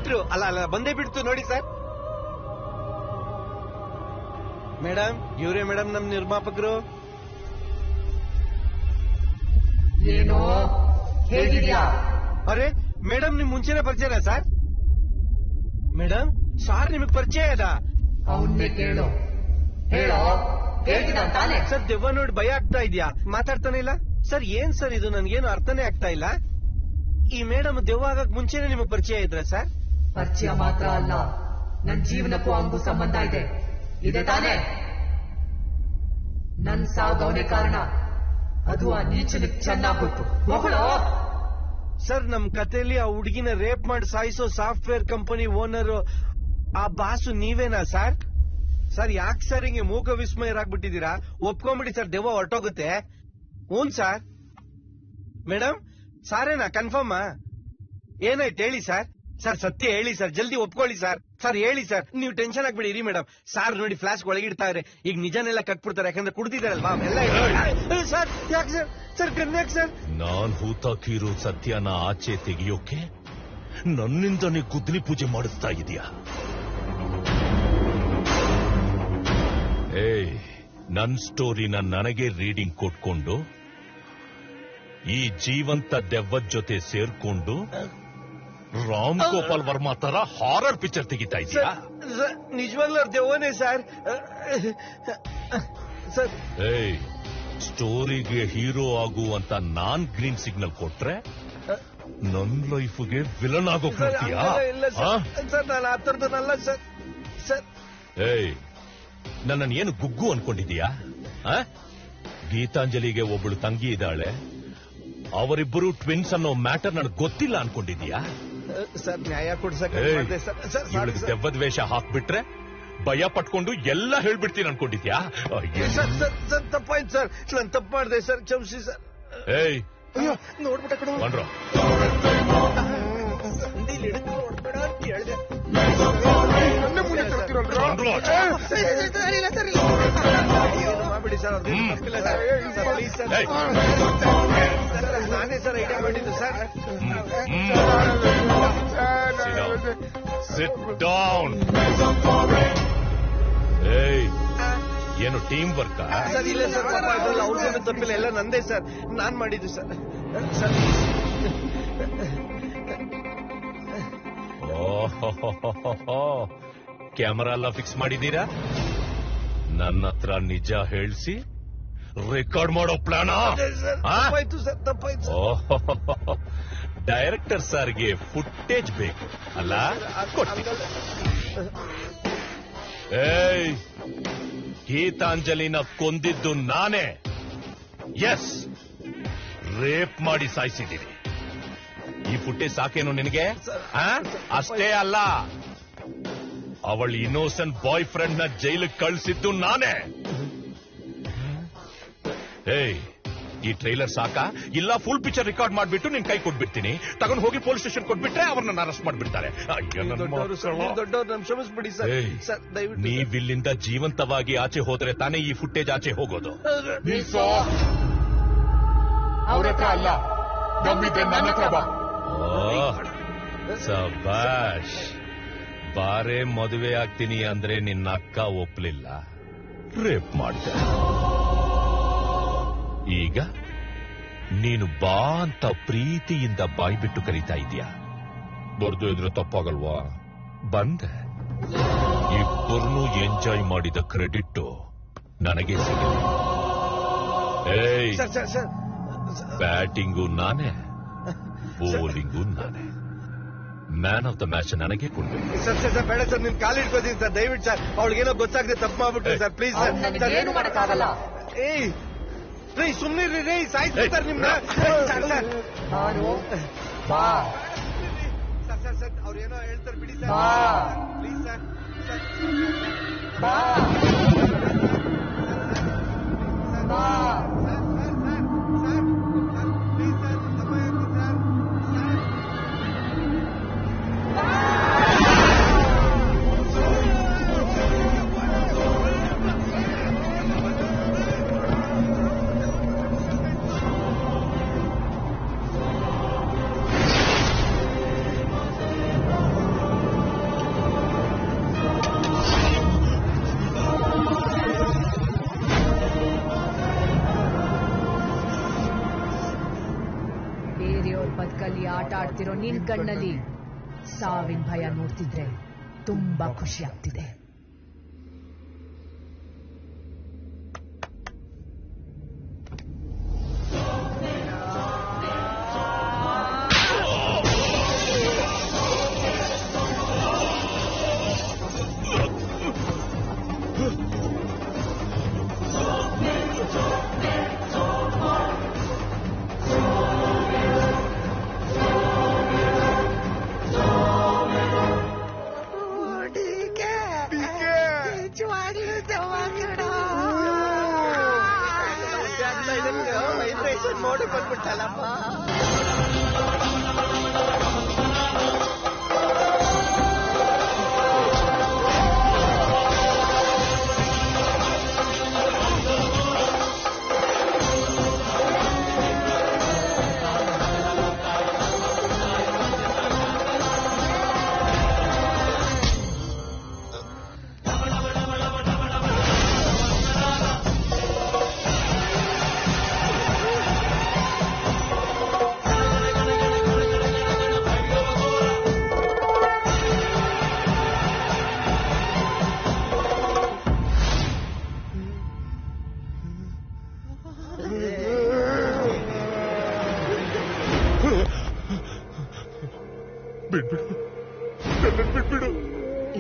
ಬಿಟ್ರು ಅಲ್ಲ ಬಂದೇ ಬಿಡ್ತು ನೋಡಿ ಸರ್. ಮೇಡಮ್ ಇವರೇ ಮೇಡಮ್ ನಮ್ ನಿರ್ಮಾಪಕರು. ಏನೋ ಹೇಗಿದ್ಯಾ? ಅರೆ ಮೇಡಮ್ ನಿಮ್ ಮುಂಚೆನೆ ಪರಿಚಯನಾ ಸರ್? ಮೇಡಮ್ ಸಾರ್ ನಿಮಗ್ ಪರಿಚಯ ಅದ? ಅವನ್ನೇ ಕೇಳು. ಹೇಳೋ ಹೇಗಿದ್ದಾನೆ ಸರ್? ದೆವ್ವ ನೋಡಿ ಭಯ ಆಗ್ತಾ ಇದ್ಯಾ? ಮಾತಾಡ್ತಾನೆ ಇಲ್ಲ ಸರ್. ಏನ್ ಸರ್ ಇದು? ನನ್ಗೇನು ಅರ್ಥನೇ ಆಗ್ತಾ ಇಲ್ಲ. ಈ ಮೇಡಮ್ ದೆವ್ವ ಆಗಕ್ ಮುಂಚೆನೆ ನಿಮಗ್ ಪರಿಚಯ ಇದ್ರ ಸರ್? ಪರಿಚಯ ಮಾತ್ರ ಅಲ್ಲ, ನನ್ ಜೀವನಕ್ಕೂ ಹಂಗೂ ಸಂಬಂಧ ಇದೆ ತಾನೇ? ನನ್ ಸಾವೇ ಕಾರಣ. ಅದು ಆ ನೀಚನಿಗೆ ಚೆನ್ನಾಗ್ ಗೊತ್ತು. ಮಗಳು ಸರ್ ನಮ್ ಕಥೆಯಲ್ಲಿ ಆ ಹುಡುಗಿನ ರೇಪ್ ಮಾಡಿ ಸಾಯಿಸೋ ಸಾಫ್ಟ್ವೇರ್ ಕಂಪನಿ ಓನರ್ ಆ ಬಾಸು ನೀವೇನಾ ಸರ್? ಸರ್ ಯಾಕೆ ಸರ್ ಹಿಂಗೆ ಮೂಕ ವಿಸ್ಮಯರಾಗ್ಬಿಟ್ಟಿದ್ದೀರಾ? ಒಪ್ಕೊಂಬಿಡಿ ಸರ್, ದೆವ್ವ ಹೊರಟೋಗುತ್ತೆ. ಹ್ಞೂ ಸರ್. ಮೇಡಮ್ ಸಾರೇನಾ? ಕನ್ಫರ್ಮ್? ಏನಾಯ್ತು ಹೇಳಿ ಸರ್. ಸರ್ ಸತ್ಯ ಹೇಳಿ ಸರ್, ಜಲ್ದಿ ಒಪ್ಕೊಳ್ಳಿ ಸರ್. ಸರ್ ಹೇಳಿ ಸರ್, ನೀವು ಟೆನ್ಷನ್ ಆಗ್ಬಿಡಿ. ಇರಿ ಮೇಡಮ್, ಸಾರ್ ನೋಡಿ ಫ್ಲಾಶ್ ಒಳಗಿಡ್ತಾರೆ. ಈಗ ನಿಜನೆಲ್ಲ ಕಟ್ಬಿಡ್ತಾರೆ, ಯಾಕಂದ್ರೆ ಕುಡ್ದಿದ್ದಾರಲ್ವಾ ಎಲ್ಲ. ಸರ್ ಯಾಕೆ ಸರ್? Sir cognac sir? ನಾನ್ ಹೂತಾಕಿರೋ ಸತ್ಯನ ಆಚೆ ತೆಗೆಯೋಕೆ ನನ್ನಿಂದನೇ ಕುದ್ಲಿ ಪೂಜೆ ಮಾಡಿಸ್ತಾ ಇದೀಯಾ? ನನ್ ಸ್ಟೋರಿನ ನನಗೆ ರೀಡಿಂಗ್ ಕೊಟ್ಕೊಂಡು ಈ ಜೀವಂತ ದೆವ್ವದ ಜೊತೆ ಸೇರ್ಕೊಂಡು ರಾಮ್ ಗೋಪಾಲ್ ವರ್ಮಾ ತರ ಹಾರರ್ ಪಿಕ್ಚರ್ ತೆಗಿತಾ ಇದೀಯಾ? ನಿಜವಾಗ್ಲೂ ದೆವ್ವನೇ ಸರ್. ಸರ್ ಸ್ಟೋರಿಗೆ ಹೀರೋ ಆಗುವಂತ ನಾನ್ ಗ್ರೀನ್ ಸಿಗ್ನಲ್ ಕೊಟ್ರೆ ನನ್ ಲೈಫ್ಗೆ ವಿಲನ್ ಆಗೋಕ್ ನೋಡ್ತೀಯಾ? ಸರ್ ನಾನು ಆ ಥರದಲ್ಲ ಸರ್. ಸರ್ ನನ್ನನ್ನು ಏನು ಗುಗ್ಗು ಅನ್ಕೊಂಡಿದೀಯಾ? ಗೀತಾಂಜಲಿಗೆ ಒಬ್ಬಳು ತಂಗಿ ಇದ್ದಾಳೆ, ಅವರಿಬ್ಬರು ಟ್ವಿನ್ಸ್ ಅನ್ನೋ ಮ್ಯಾಟರ್ ನನಗೆ ಗೊತ್ತಿಲ್ಲ ಅನ್ಕೊಂಡಿದೀಯಾ? ಸರ್ ನ್ಯಾಯ ಕೊಡ್ಸಕ್ಕೆ ದೆವ್ವದ ವೇಷ ಹಾಕ್ಬಿಟ್ರೆ ಭಯ ಪಟ್ಕೊಂಡು ಎಲ್ಲ ಹೇಳ್ಬಿಡ್ತೀನಿ ಅನ್ಕೊಂಡಿದ್ಯಾ? ಸರ್ ತಪ್ಪಾಯ್ತು ಸರ್, ನಾನು ತಪ್ಪು ಮಾಡಿದೆ ಸರ್, ಕ್ಷಮಿಸಿ ಸರ್. ನೋಡ್ಬಿಟ್ಟ ಕಡೆ ಬನ್ರೋ. ನೋಡ್ಬೇಡ ಅಂತ ಹೇಳಿದೆ. ಮಾಡ್ಬಿಡಿ ಸರ್, ತಪ್ಪಿಲ್ಲ ಸರ್. ಪ್ಲೀಸ್ ಸರ್, ನಾನೇ ಸರ್ ಐಡಿಯಾ ಮಾಡಿದ್ದು ಸರ್. Sit down. ಏನು ಟೀಮ್ ವರ್ಕ್? ಸರ್ ಇಲ್ಲ ಸರ್, ಅವ್ರಿಗೂ ತಪ್ಪಿಲ್ಲ, ಎಲ್ಲ ನಂದೇ ಸರ್, ನಾನ್ ಮಾಡಿದ್ದು ಸರ್. ಸರ್ ಕ್ಯಾಮರಾ ಎಲ್ಲ ಫಿಕ್ಸ್ ಮಾಡಿದ್ದೀರಾ? ನನ್ನ ಹತ್ರ ನಿಜ ಹೇಳ್ಸಿ ರೆಕಾರ್ಡ್ ಮಾಡೋ ಪ್ಲಾನ್? ತಪ್ಪಾಯ್ತು ಸರ್, ತಪ್ಪಾಯ್ತು. ಡೈರೆಕ್ಟರ್ ಸರ್ಗೆ ಫುಟೇಜ್ ಬೇಕು ಅಲ್ಲ? ಗೀತಾಂಜಲಿನ ಕೊಂದಿದ್ದು ನಾನೇ. ಎಸ್, ರೇಪ್ ಮಾಡಿ ಸಾಯಿಸಿದ್ದೀನಿ. ಈ ಫುಟೇಜ್ ಸಾಕೇನು ನಿನಗೆ? ಅಷ್ಟೇ ಅಲ್ಲ, ಅವಳ ಇನ್ನೋಸೆಂಟ್ ಬಾಯ್ ಫ್ರೆಂಡ್ ನ ಜೈಲಿಗೆ ಕಳಿಸಿದ್ದು ನಾನೇ. ಈ ಟ್ರೈಲರ್ ಸಾಕಾ? ಇಲ್ಲ ಫುಲ್ ಪಿಕ್ಚರ್ ರೆಕಾರ್ಡ್ ಮಾಡ್ಬಿಟ್ಟು ನಿನ್ ಕೈ ಕೊಟ್ಬಿಡ್ತೀನಿ, ತಗೊಂಡು ಹೋಗಿ ಪೊಲೀಸ್ ಸ್ಟೇಷನ್ ಕೊಟ್ಬಿಟ್ರೆ ಅವ್ರನ್ನ ಅರೆಸ್ಟ್ ಮಾಡ್ಬಿಡ್ತಾರೆ. ಕ್ಷಮಿಸ್ಬಿಡಿ ಸರ್. ನೀವಿಲ್ಲಿಂದ ಜೀವಂತವಾಗಿ ಆಚೆ ಹೋದ್ರೆ ತಾನೇ ಈ ಫುಟೇಜ್ ಆಚೆ ಹೋಗೋದು. ಅವ್ರ ಹತ್ರ ಅಲ್ಲ, ನಮ್ಮಿದ್ದೆ ನನ್ನ ಹತ್ರ ಬಾ. ಸಬಾಷ್, ಬಾರೆ ಮದುವೆ ಆಗ್ತೀನಿ ಅಂದ್ರೆ ನಿನ್ನ ಅಕ್ಕ ಒಪ್ಲಿಲ್ಲ, ರೇಪ್ ಮಾಡ್ದೆ. ಈಗ ನೀನು ಬಾ ಅಂತ ಪ್ರೀತಿಯಿಂದ ಬಾಯ್ಬಿಟ್ಟು ಕರೀತಾ ಇದೀಯ. ಬರ್ದು ಇದ್ರೆ ತಪ್ಪಾಗಲ್ವಾ? ಬಂದೆ. ಇಬ್ಬರನ್ನೂ ಎಂಜಾಯ್ ಮಾಡಿದ ಕ್ರೆಡಿಟ್ ನನಗೆ ಸಿಗಲಿ. ಬ್ಯಾಟಿಂಗು ನಾನೇ, ಬೌಲಿಂಗು ನಾನೇ. ಮ್ಯಾನ್ ಆಫ್ ದ ಮ್ಯಾಚ್ ನನಗೆ ಕೊಡ್ಬೇಕು. ಸರ್ ಸರ್ ಬೇಡ ಸರ್, ನಿಮ್ ಕಾಲು ಇಟ್ಕೋತೀನಿ ಸರ್, ದಯವಿಟ್ಟು ಸರ್. ಅವಳಿಗೇನೋ ಗೊತ್ತಾಗದೆ ತಪ್ಪು ಮಾಡ್ಬಿಟ್ರಿ ಸರ್, ಪ್ಲೀಸ್ ಸರ್. ಏನು ಮಾಡಕ್ಕಾಗಲ್ಲ. ರೈ ಸುಮ್ನೆ ರೈ, ಸಾಯಿಸ್ತಾರೆ ನಿಮ್ನ. ಬಾ ಸರ್ ಸರ್, ಅವ್ರೇನೋ ಹೇಳ್ತಾರೆ ಬಿಡಿ ಸರ್, ಪ್ಲೀಸ್ ಸರ್. ಬಾ ಬಾ ಬದುಕಲ್ಲಿ ಆಟ ಆಡ್ತಿರೋ ನಿನ್ ಕಣ್ಣಲ್ಲಿ ಸಾವಿನ ಭಯ ನೋಡ್ತಿದ್ರೆ ತುಂಬಾ ಖುಷಿ ಆಗ್ತಿದೆ. ನೋಡಿ ಬಂದ್ಬಿಟ್ಟಲ್ಲಪ್ಪ.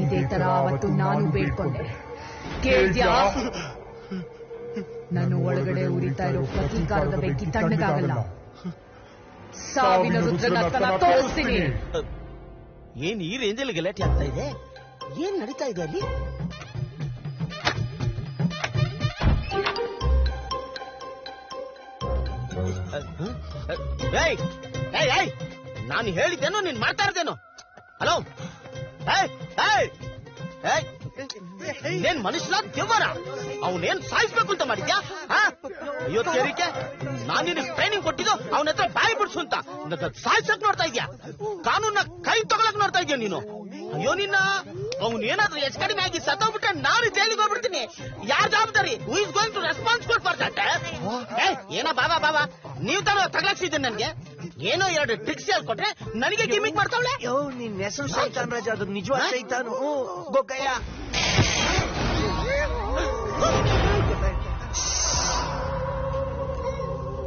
ಇದೇ ತರ ಅವತ್ತು ನಾನು ಬೇಡ್ಕೊಂಡೆ, ಕೇಳ್ದ್ಯಾ? ನಾನು ಒಳಗಡೆ ಉರಿತಾ ಇರೋ ಪ್ರತೀಕಾರದ ಬೆಂಕಿ ತಣ್ಣಗಾಗಲ್ಲ. ಸಾವಿನ ರುದ್ರನಾಥನ ತೋರಿಸ್ತೀನಿ. ಏನ್ ಈ ರೇಂಜಲ್ಲಿ ಗಲಾಟೆ ಆಗ್ತಾ ಇದೆ? ಏನ್ ನಡೀತಾ ಇದೆ ಅಲ್ಲಿ? ನಾನು ಹೇಳಿದ್ದೇನೋ ನೀನ್ ಮಾಡ್ತಾ ಇರ್ತೇನೋ? ಹಲೋ, ನೀನ್ ಮನುಷ್ಯನ ದೇವರ? ಅವನೇನ್ ಸಾಯಿಸ್ಬೇಕು ಅಂತ ಮಾಡಿದ್ಯಾ? ಅಯ್ಯೋ ತೆರಿಗೆ, ನಾನು ನಿನಗೆ ಟ್ರೈನಿಂಗ್ ಕೊಟ್ಟಿದ್ದು ಅವನ ಹತ್ರ ಬಾಯಿ ಬಿಡ್ಸು ಅಂತ. ಸಾಯಿಸಕ್ ನೋಡ್ತಾ ಇದ್ಯಾ? ಕಾನೂನ ಕೈ ತಗೊಳಕ್ ನೋಡ್ತಾ ಇದ್ಯಾ ನೀನು? ಅಯ್ಯೋ ನಿನ್ನ, ಅವನೇನಾದ್ರೂ ಎಷ್ಟು ಕಡಿಮೆ ಆಗಿ ಸತ್ತೋಗ್ಬಿಟ್ರೆ ನಾನು ಜೈಲಿಗೆ ಹೋಗ್ಬಿಡ್ತೀನಿ. ಯಾರ್ ಜವಾಬ್ದಾರಿ? Who is going to responsible for that? ಏನೋ ಬಾಬಾ ನೀವ್ ತರ ತಗಲಾಕ್ಸಿದ್ದೀನಿ ನನ್ಗೆ. ಏನೋ ಎರಡು ಟ್ರಿಕ್ಸ್ ಹೇಳ್ಕೊಟ್ರೆ ನನಗೆ ಗಿಮಿಕ್ ಮಾಡ್ತಾವಳೆ. ನಿನ್ ಹೆಸರು ಸೈತಾನ್ ರಾಜ, ಅದು ನಿಜವಾದ ಸೈತಾನು. ಗೊಕ್ಕಯ್ಯ,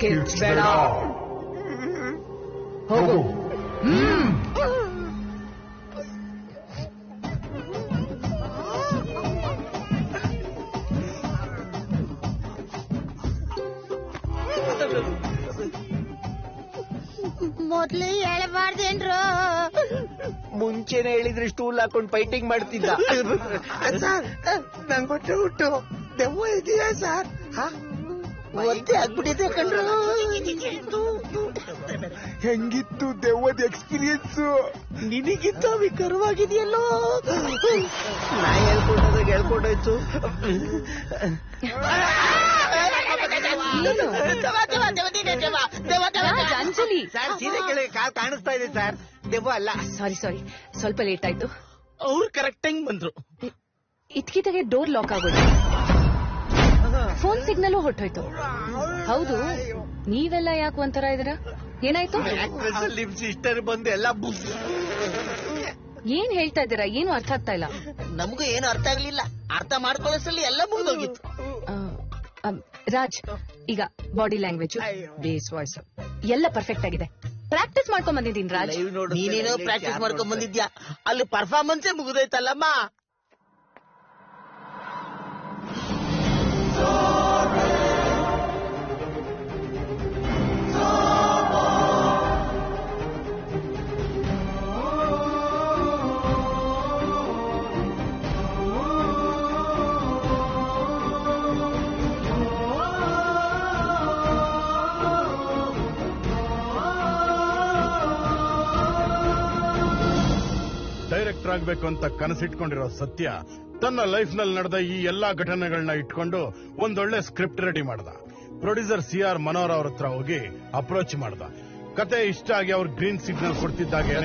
ಕಿರ್ಚ್ಬೇಡ, ಹೋಗು. ಮೊದ್ಲು ಹೇಳಬಾರ್ದೇನ್ರು? ಮುಂಚೆನೆ ಹೇಳಿದ್ರೆ ಸ್ಟೂಲ್ ಹಾಕೊಂಡು ಫೈಟಿಂಗ್ ಮಾಡ್ತಿದ್ದ. ಸರ್, ನಂಗೊಟ್ಟೆ ಹುಟ್ಟು ದೆವ್ವ ಇದೆಯಾ ಸರ್? ಒತ್ತೆ ಆಗ್ಬಿಟ್ಟಿದೆ ಕಣ್ರು. ಹೆಂಗಿತ್ತು ದೆವ್ವದ ಎಕ್ಸ್ಪೀರಿಯನ್ಸ್? ನಿನಗಿಂತ ವಿಕರವಾಗಿದೆಯಲ್ಲೋ. ನಾ ಹೇಳ್ಕೊಂಡೋಯ್ತು. ಅಂಜಲಿ, ಸರ್, ಸೀರೆ ಕೆಳಗೆ ಕಾಲ್ ಕಾಣಿಸ್ತಾ ಇದೆ ಸರ್, ದೆವ್ವ ಅಲ್ಲ. ಸಾರಿ ಸ್ವಲ್ಪ ಲೇಟ್ ಆಯ್ತು. ಅವ್ರು ಕರೆಕ್ಟ್ ಟೈಮ್ ಬಂದ್ರು. ಇತ್ಕಿತಾಗೆ ಡೋರ್ ಲಾಕ್ ಆಗೋದು, ಫೋನ್ ಸಿಗ್ನಲ್ ಹೊಟ್ಟೋಯ್ತು. ಹೌದು, ನೀವೆಲ್ಲ ಯಾಕೆ ಒಂಥರ ಇದೀರಾ? ಏನಾಯ್ತು? ನಿಮ್ ಸಿಸ್ಟರ್ ಬಂದು ಎಲ್ಲ ಏನ್ ಹೇಳ್ತಾ ಇದ್ದೀರಾ? ಏನು ಅರ್ಥ ಆಗ್ತಾ ಇಲ್ಲ. ನಮಗೂ ಏನು ಅರ್ಥ ಆಗ್ಲಿಲ್ಲ. ಅರ್ಥ ಮಾಡ್ಕೊಳ್ಳೋಷ್ಟರಲ್ಲಿ ಎಲ್ಲ ಮುಗಿದೋಗಿತ್ತು. ರಾಜ್, ಈಗ ಬಾಡಿ ಲ್ಯಾಂಗ್ವೇಜ್, ಬೇಸ್ ವಾಯ್ಸ್ ಎಲ್ಲ ಪರ್ಫೆಕ್ಟ್ ಆಗಿದೆ. ಪ್ರಾಕ್ಟೀಸ್ ಮಾಡ್ಕೊಂಡ್ ಬಂದಿದ್ದೀನಿ ರಾಜ್. ನೀನೇನೋ ಪ್ರಾಕ್ಟೀಸ್ ಮಾಡ್ಕೊಂಡ್ ಬಂದಿದ್ಯಾ? ಅಲ್ಲಿ ಪರ್ಫಾರ್ಮೆನ್ಸೇ ಮುಗಿದೋಯ್ತಲ್ಲಮ್ಮ. ಡೈರೆಕ್ಟರ್ ಆಗ್ಬೇಕು ಅಂತ ಕನಸಿಟ್ಕೊಂಡಿರೋ ಸತ್ಯ ತನ್ನ ಲೈಫ್ ನಲ್ಲಿ ನಡೆದ ಈ ಎಲ್ಲಾ ಘಟನೆಗಳನ್ನ ಇಟ್ಕೊಂಡು ಒಂದೊಳ್ಳೆ ಸ್ಕ್ರಿಪ್ಟ್ ರೆಡಿ ಮಾಡ್ದ. ಪ್ರೊಡ್ಯೂಸರ್ CR ಮನೋಹರ್ ಅವ್ರ ಹತ್ರ ಹೋಗಿ ಅಪ್ರೋಚ್ ಮಾಡ್ದ. ಕತೆ ಇಷ್ಟ ಆಗಿ ಅವ್ರು ಗ್ರೀನ್ ಸಿಗ್ನಲ್ ಕೊಡ್ತಿದ್ದಾಗೆ